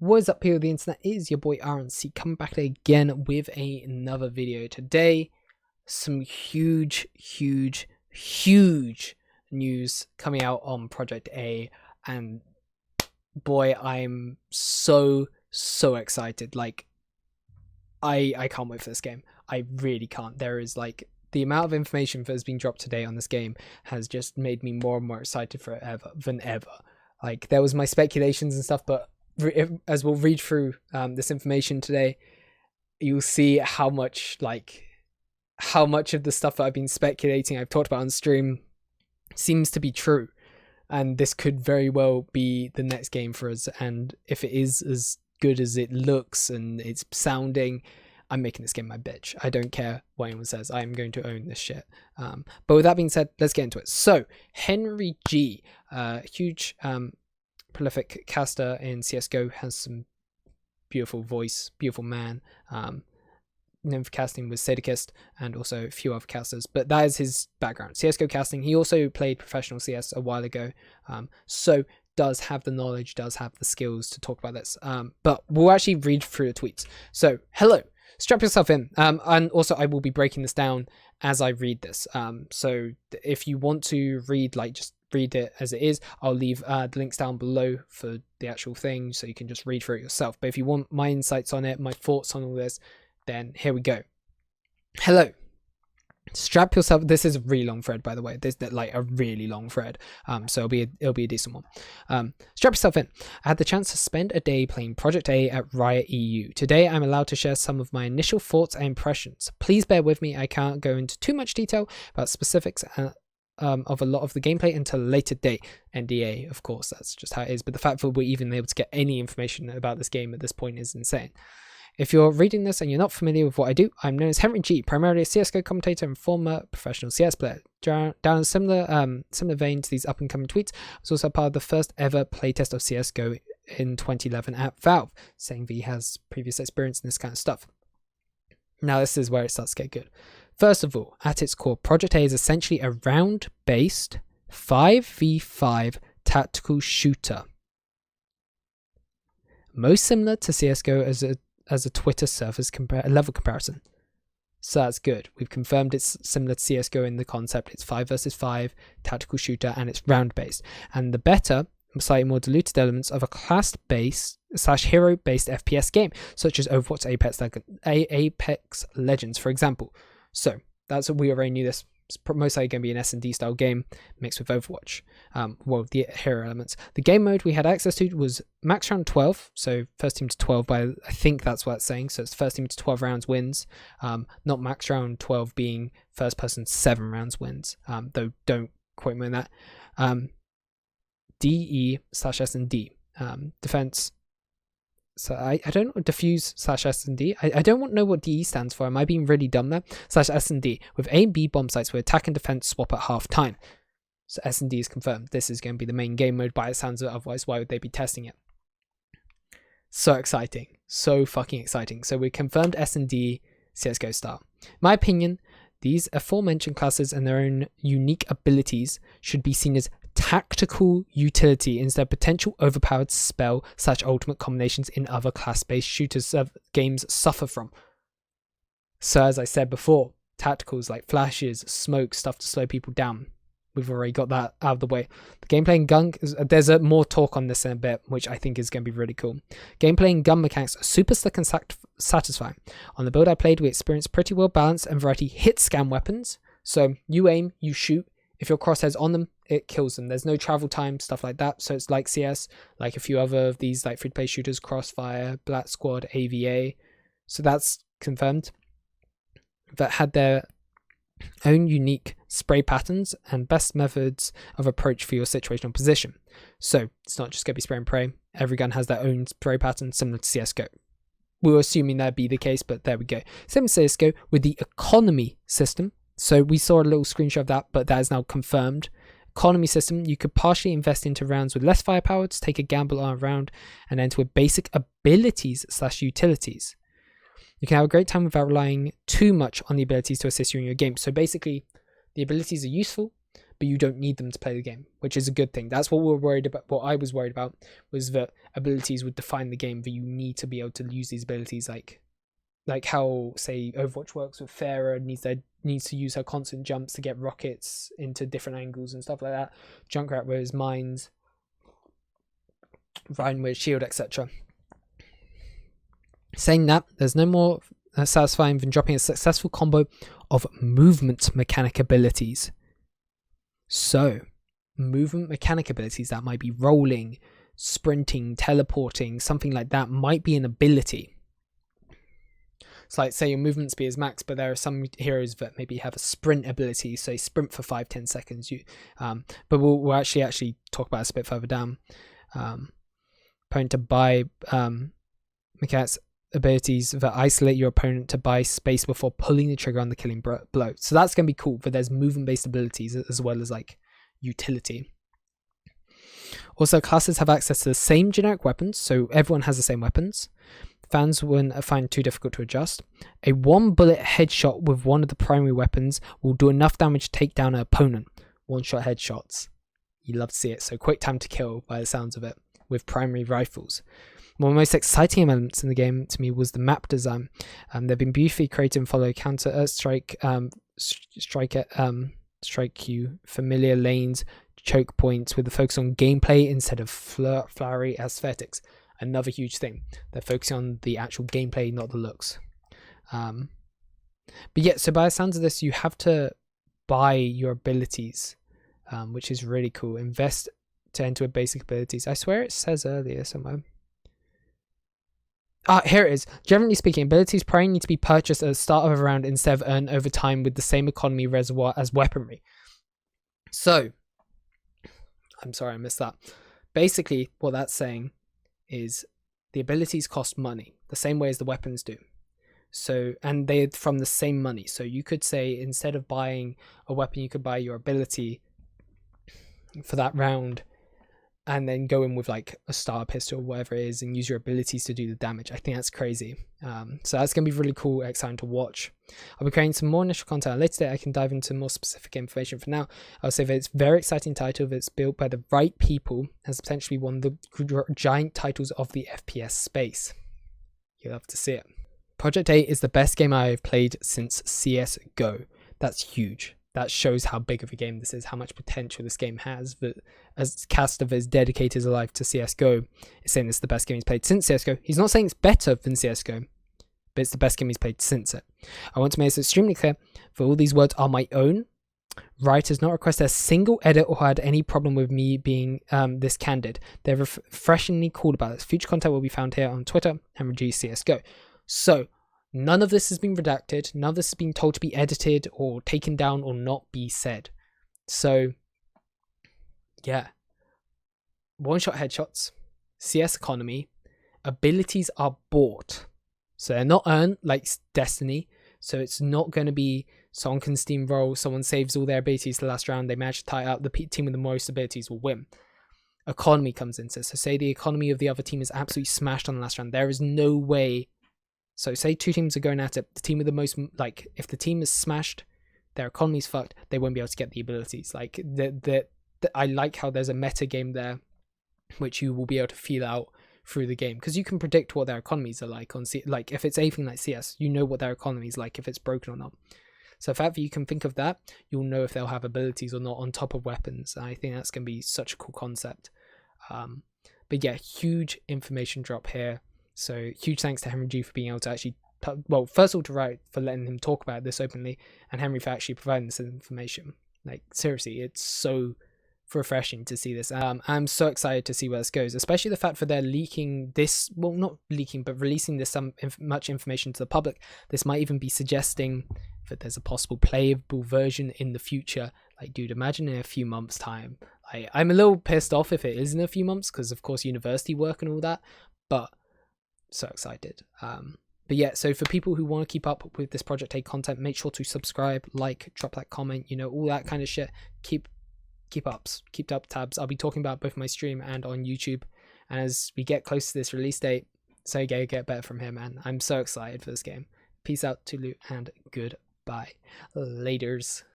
What is up, people of the internet? It is your boy RNC coming back again with another video. Today, some huge news coming out on Project A, and boy, I'm so excited. Like, I can't wait for this game. I really can't. There is like the amount of information that has been dropped today on this game has just made me more and more excited for it than ever. Like, there was my speculations and stuff, but as we'll read through this information today, you'll see how much of the stuff that I've been speculating, I've talked about on stream, seems to be true, and this could very well be the next game for us. And if it is as good as it looks and it's sounding, I'm making this game my bitch. I don't care what anyone says. I am going to own this shit. But with that being said, let's get into it. So Henry G, huge prolific caster in CSGO, has some beautiful voice, beautiful man. Known for casting with Sadakist and also a few other casters, but that is his background, CSGO casting. He also played professional CS a while ago, so does have the knowledge, does have the skills to talk about this. But we'll actually read through the tweets. So hello, strap yourself in, and also I will be breaking this down as I read this. So if you want to read, like, just read it as it is. I'll leave the links down below for the actual thing, so you can just read through it yourself. But if you want my insights on it, my thoughts on all this, then here we go. Hello, strap yourself. This is a really long thread, by the way. This is like a really long thread, so it'll be a decent one. Strap yourself in. I had the chance to spend a day playing Project A at Riot EU. Today I'm allowed to share some of my initial thoughts and impressions. Please bear with me, I can't go into too much detail about specifics of a lot of the gameplay until a later date. NDA, of course, that's just how it is, but the fact that we're even able to get any information about this game at this point is insane. If you're reading this and you're not familiar with what I do, I'm known as Henry G, primarily a CSGO commentator and former professional CS player. Down a similar vein to these up-and-coming tweets, I was also part of the first ever playtest of CSGO in 2011 at Valve, saying that he has previous experience in this kind of stuff. Now this is where it starts to get good. First of all, at its core, Project A is essentially a round-based 5v5 tactical shooter. Most similar to CSGO as a Twitter servers level comparison. So that's good. We've confirmed it's similar to CSGO in the concept. It's 5 versus 5 tactical shooter, and it's round-based. And the better, slightly more diluted elements of a class-based / hero-based FPS game, such as Overwatch, Apex Legends, for example. So that's what we already knew. This is most likely going to be an S&D style game mixed with Overwatch. Well, the hero elements. The game mode we had access to was max round 12, so first team to 12, by I think that's what it's saying. So it's first team to 12 rounds wins, not max round 12 being first person 7 rounds wins, though don't quote me on that. DE/S&D, defense. So I don't know what diffuse/S&D. I don't know what DE stands for. Am I being really dumb there? /S&D with A and B bomb sites where attack and defense swap at half time. So S&D is confirmed. This is going to be the main game mode by the sounds of it. Otherwise, why would they be testing it? So exciting. So fucking exciting. So we confirmed S&D CSGO style. In my opinion, these aforementioned classes and their own unique abilities should be seen as tactical utility instead of potential overpowered spell / ultimate combinations in other class-based shooters games suffer from. So as I said before, tacticals like flashes, smoke, stuff to slow people down. We've already got that out of the way. The gameplay and gun, there's more talk on this in a bit, which I think is going to be really cool. Gameplay and gun mechanics are super slick and satisfying. On the build I played, we experienced pretty well balanced and variety hit scan weapons. So you aim, you shoot. If your crosshairs on them, it kills them. There's no travel time, stuff like that. So it's like CS, like a few other of these like free-to-play shooters, Crossfire, Black Squad, AVA. So that's confirmed. That had their own unique spray patterns and best methods of approach for your situational position. So it's not just going to be spray and pray. Every gun has their own spray pattern similar to CSGO. We were assuming that'd be the case, but there we go. Same as CSGO with the economy system. So we saw a little screenshot of that, but that is now confirmed. Economy system, you could partially invest into rounds with less firepower to take a gamble on a round and enter with basic abilities / utilities. You can have a great time without relying too much on the abilities to assist you in your game. So basically, the abilities are useful, but but you don't need them to play the game, which is a good thing. That's what we're worried about. What I was worried about was that abilities would define the game, that you need to be able to use these abilities, like how, say, Overwatch works with Pharah, needs to use her constant jumps to get rockets into different angles and stuff like that. Junkrat with his mines, Ryan with shield, etc. Saying that, there's no more satisfying than dropping a successful combo of movement mechanic abilities. So, movement mechanic abilities that might be rolling, sprinting, teleporting, something like that might be an ability. It's like, say your movement speed is max, but there are some heroes that maybe have a sprint ability, so sprint for 5-10 seconds. But we'll actually talk about this a bit further down. Opponent to buy mechanics abilities that isolate your opponent to buy space before pulling the trigger on the killing blow. So that's going to be cool, but there's movement based abilities as well as like utility. Also, classes have access to the same generic weapons, so everyone has the same weapons. Fans wouldn't find too difficult to adjust. A one bullet headshot with one of the primary weapons will do enough damage to take down an opponent. One shot headshots. You love to see it. So quick time to kill by the sounds of it with primary rifles. One of the most exciting elements in the game to me was the map design. They've been beautifully created and follow counter strike you, familiar lanes, choke points with the focus on gameplay instead of flowery aesthetics. Another huge thing. They're focusing on the actual gameplay, not the looks. But yeah, so by the sounds of this, you have to buy your abilities, which is really cool. Invest to enter basic abilities. I swear it says earlier somewhere. Here it is. Generally speaking, abilities probably need to be purchased at the start of a round instead of earned over time with the same economy reservoir as weaponry. So, I'm sorry I missed that. Basically, what that's saying is the abilities cost money, the same way as the weapons do. So, and they're from the same money. So you could say instead of buying a weapon, you could buy your ability for that round, and then go in with like a star pistol or whatever it is and use your abilities to do the damage. I think that's crazy. So that's going to be really cool, exciting to watch. I'll be creating some more initial content later today. I can dive into more specific information. For now, I'll say that it's a very exciting title that's built by the right people, has potentially one of the giant titles of the FPS space. You'll have to see it. Project A is the best game I have played since CSGO. That's huge. That shows how big of a game this is, how much potential this game has. But as Caster has dedicated his life to CSGO, is saying it's the best game he's played since CSGO. He's not saying it's better than CSGO, but it's the best game he's played since it. I want to make this extremely clear, for all these words are my own. Riot has not requested a single edit or had any problem with me being this candid. They're refreshingly cool about this. Future content will be found here on Twitter and reduce CSGO. So, none of this has been redacted. None of this has been told to be edited or taken down or not be said. So, yeah. One-shot headshots, CS economy, abilities are bought. So they're not earned like Destiny. So it's not going to be someone can steamroll, someone saves all their abilities to the last round, they manage to tie it up, the team with the most abilities will win. Economy comes into this. So say the economy of the other team is absolutely smashed on the last round. There is no way. So say two teams are going at it, the team with the most, like if the team is smashed, their economy's fucked, they won't be able to get the abilities. Like I like how there's a meta game there, which you will be able to feel out through the game, because you can predict what their economies are like on like if it's anything like CS, you know what their economy is like, if it's broken or not. So the fact that you can think of that, you'll know if they'll have abilities or not on top of weapons. I think that's going to be such a cool concept. But yeah, huge information drop here. So huge thanks to Henry G for being able to actually, well, first of all to Riot for letting him talk about this openly, and Henry for actually providing this information. Like seriously, it's so refreshing to see this. I'm so excited to see where this goes, especially the fact that they're leaking this, well, not leaking, but releasing this much information to the public. This might even be suggesting that there's a possible playable version in the future. Like, dude, imagine in a few months time. I'm a little pissed off if it is in a few months, because of course university work and all that, but so excited. But yeah, so for people who want to keep up with this Project A content, make sure to subscribe, like, drop that comment, you know, all that kind of shit. Keep up tabs. I'll be talking about both my stream and on YouTube, and as we get close to this release date, so get better from here, man. I'm so excited for this game. Peace out, Tulu, and goodbye. Laters.